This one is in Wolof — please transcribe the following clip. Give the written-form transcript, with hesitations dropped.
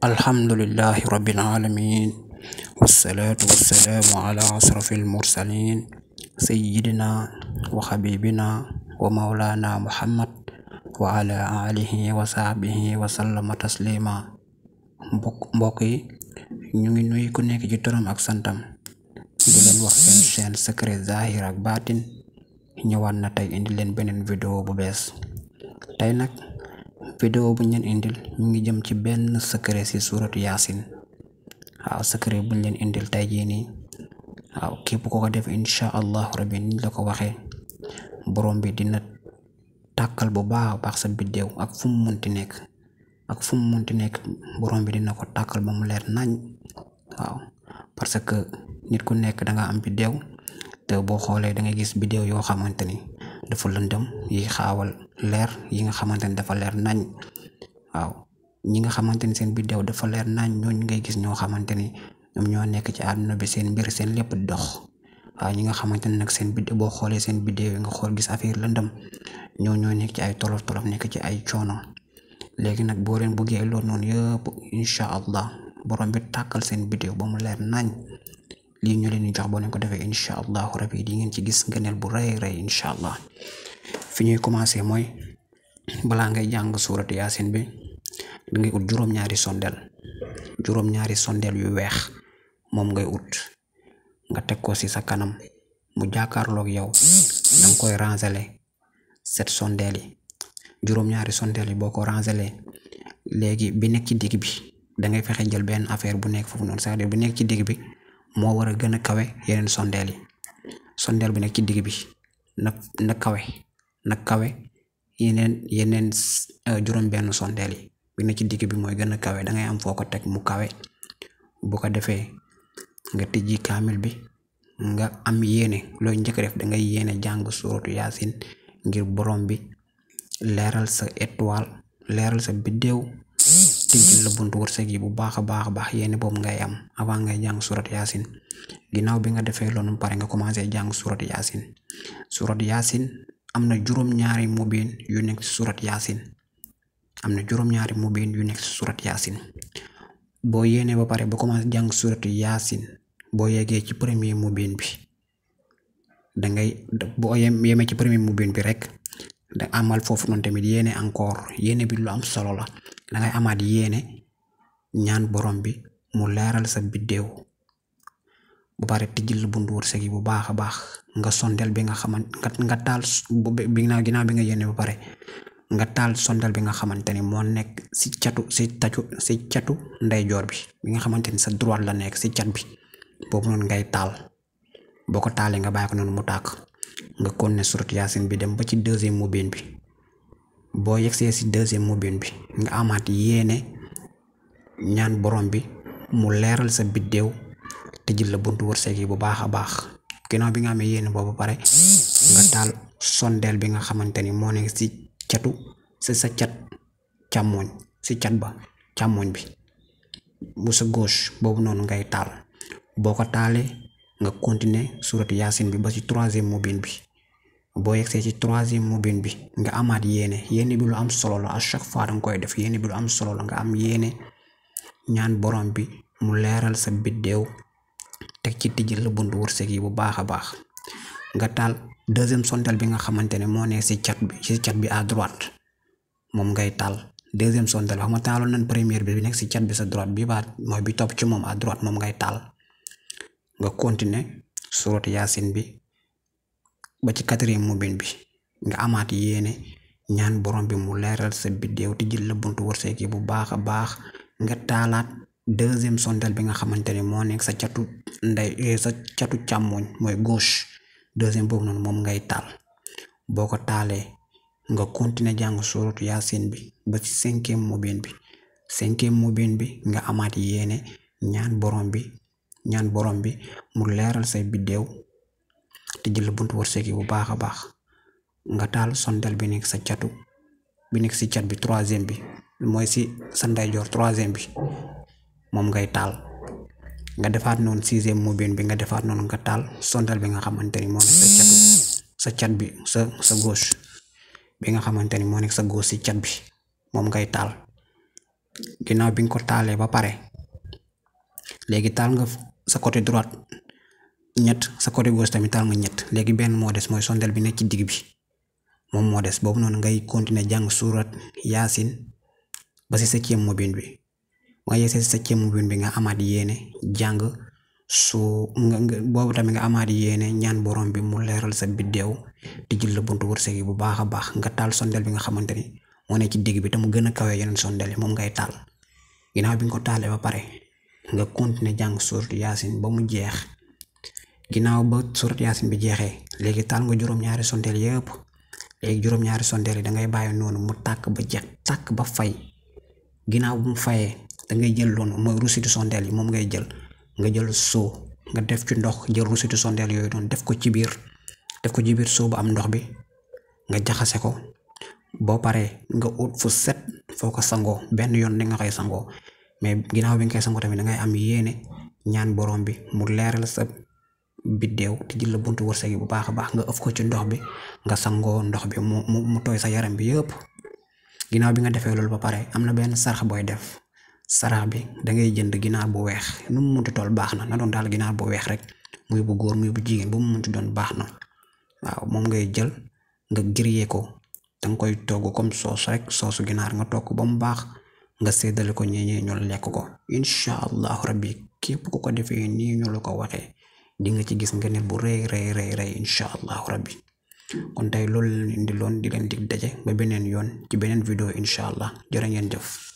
Alhamdulillahi rabbil alamin wassalatu wassalamu ala asrafil mursalin sayyidina wa habibina wa maulana Muhammad wa ala alihi wa sahbihi wa sallama taslima. mbokk yi ñu ngi nuyu ku nekk ci turam ak santam di leen wax seen chaîne Secret Zahir ak Baatin ñëwaat na tey indi leen beneen vidéo bu bees. tey nag vidéo bu leen indil ñu ngi jëm ci benn secret ci suuratu Yaasin. waaw secret buñ leen indil tey jii nii waaw képp ko def insha allah rabbi niñ la ko waxee borom bi dina tàkkal bu baax sa biddéew ak fu mu munti nekk borom bi dina ko tàkkal ba mu leer nañ. waaw parce que nit ku nekk danga am biddéew te boo xoolee da ngay gis biddéew yoo xamante ni dafa lëndëm yi xaawal leer yi nga xamante ni dafa leer nañ. waaw ñi nga xamante ni seen biddéew dafa leer nañ ñooñu ngay gis ñoo xamante ni ñoom ñoo nekk ci àdduna bi seen mbir seen lépp di dox. waaw ñi nga xamante ni nag seen biddéew boo xoolee seen biddéew yi nga xool gis affaire lëndëm ñoo nekk ci ay tolof nekk ci ay coono. léegi nag boo leen bëggee loolu noonu yëpp incha allah borom bi tàkkal seen biddéew ba mu leer nañ lii ñu leen di jox boo leen ko defee incha allahu rabbi di ngeen ci gis ngëneel bu rëy incha allah. fi ñuy commencé mooy balaa ngay jàng suurat Yaasin bi da ngay ut juróom-ñaari sondeel yu weex moom ngay ut nga teg ko ci sa kanam mu jàkkaarloog yow danga koy rangeler set sondeel yi juróom-ñaari sondeel yi boo ko rangeler léegi bi nekk ci digg bi da ngay fexe jël benn affaire bu nekk foofu noonu c'est-à-dire bu nekk ci digg bi moo war a gën a kawe yeneen sondeel yi. sondeel bi nekk ci digg bi na kawe yeneen juróom benn sondeel yi bi nekk ci digg bi mooy gën a kawe dangay am foo ko teg mu kawe. bu ko defee nga tijji kaamil bi nga am yéene looy njëkk def dangay yéene jàng suuratu Yaasin ngir borom bi leeral sa étoile leeral sa biddéew tijjil la buntu wërsëg yi bu baax a baax yéene boobu ngay am avant ngay jàng suuratu Yaasin. ginnaaw bi nga defee loolu pare nga commencé jàng suuratu Yaasin am na juróom-ñaari mubiin yu nekk ci suuratu Yaasin boo yéene ba pare ba commencé jàng suuratu Yaasin boo yeggee ci premier mubiin bi boo yemee ci premier mubiin bi rek da amal foofu noonu tamit yéene encore yéene bi lu am solo la dangay amaat yéene ñaan borom bi mu leeral sa biddéew bu pare tijjil la buntu wërsëg yi bu baax a baax nga sondeel bi nga nga taal ginnaaw bi nga yéene ba pare nga taal sondeel bi nga xamante ni moo nekk si catu ndeyjoor bi nga xamante ni sa droite la nekk si cat bi boobu noonu ngay taal. boo ko taalee nga bàyyi ko noonu mu tàkk nga continuer suuratu Yaasin bi dem ba ci deuxième mubiin bi boo yegsee si deuxième mubiin bi nga amaat yéene ñaan borom bi mu leeral sa biddéew tëjil la buntu wërsëg yi bu baax a baax. ginnaaw bi nga amee yéene boobu pare nga taal sondeel bi nga xamante ni moo nekk si sa cat càmmoñ si cat ba càmmoñ bi bu sa gauche boobu noonu ngay taal. boo ko taalee nga continuer suuratu Yaasin bi ba ci troisième mubiin bi boo yegsee ci troisième mubiin bi nga amaat yéene bi lu am solo la à chaque fois danga koy def yéene bi lu am solo la nga am yéene ñaan borom bi mu leeral sa biddéew teg ci tijjil la buntu wërsëg yi bu baax a baax. nga taal deuxième sondeel bi nga xamante ne moo nekk si cat bi à droite moom ngay taal deuxième sondeel xam nga taaloon nañ première bi nekk si cat bi sa droite bi ba mooy bi topp ci moom à droite moom ngay taal. nga continuer suuratu Yaasin bi ba ci quatrième mubiin bi nga amaat yéene ñaan borom bi mu leeral sa biddéew tijjil la buntu wërsëg yi bu baax a baax. nga taalaat deuxième sondeel bi nga xamante ne moo nekk sa catu càmmoñ mooy gauche deuxième boobu noonu moom ngay taal. boo ko taalee nga continuer jàng suuratu Yaasin bi ba ci cinquième mubiin bi nga amaat yéene ñaan borom bi mu leeral say biddéew tijjil la buntu wërsëg yi bu baax a baax. nga taal sondeel bi nekk si cat bi troisième bi mooy si sa ndeyjoor troisième bi moom ngay taal. nga defaat noonu sixième mubiin bi nga defaat noonu nga taal sondeel bi nga xamante ni moo nekk sa cat bi sa gauche bi nga xamante ni moo nekk sa gauche si cat bi moom ngay taal. ginnaaw bi nga ko taalee ba pare léegi taal nga sa côté droite ñett, sa côté gauche tamit taal nga ñett. léegi benn moo des mooy sondeel bi nekk ci digg bi moom moo des. boobu noonu ngay continuer jàng surat yaasin ba si 7e mubin bi. nga yegsee si 7e mubin bi nga amaat yéene jàng boobu tamit nga amaat yéene ñaan borom bi mu leeral sa biddeew di jël la buntu wërsëg yi bu baax a baax. nga taal sondeel bi nga xamante ni moo ne ci digg bi te mu gën a kawee yeneen sondeel yi moom ngay taal. ginnaaw bi nga ko taalee ba pare nga continuer jàng surat yaasin ba mu jeex. ginnaaw ba surat yaasin bi jeexee léegi taal nga juróom-ñaari sondeel yëpp. léegi juróom-ñaari sondeel yi dangay bàyyi noonu mu tàkk ba jeex tàkk ba fay. ginnaaw bu mu fayee dangay jël loonu mooy rusitu sondeel yi moom ngay jël nga jël soo nga def ci ndox jël rusitu sondeel yooyu noonu def ko ci biir soo bu am ndox bi nga jaxase ko. boo paree nga ut fu set foo ko sangoo benn yoon ni nga koy sangoo. mais ginnaaw bi nga koy sangoo tamit dangay am yéene ñaan borom bi mu leeral sa biddeew te jël la buntu wërsëg yi bu baax a baax. nga ëf ko ci ndox bi nga sangoo ndox bi mu tooy sa yaram bi yëpp. ginnaaw bi nga defee loolu ba pare am na benn sarax booy def. sarax bi dangay jënd ginaar bu weex nu mu munti toll baax na doon daal ginaar bu weex rek muy bu góor muy bu jigéen bu mu munti doon baax na. waaw moom ngay jël nga grillé ko. danga koy togg comme soos rek soosu ginaar nga togg ba mu baax nga séddale ko ñeñee ñu lekk ko. incha allahu rabbi képp ku ko defee nii ñu la ko waxee di nga ci gis ngëneel bu rëy rëy incha allahu rabbi. kon tey loolu leen indi loon di leen dig daje ba beneen yoon ci beneen vidéo incha allah jërë ngeen jëf.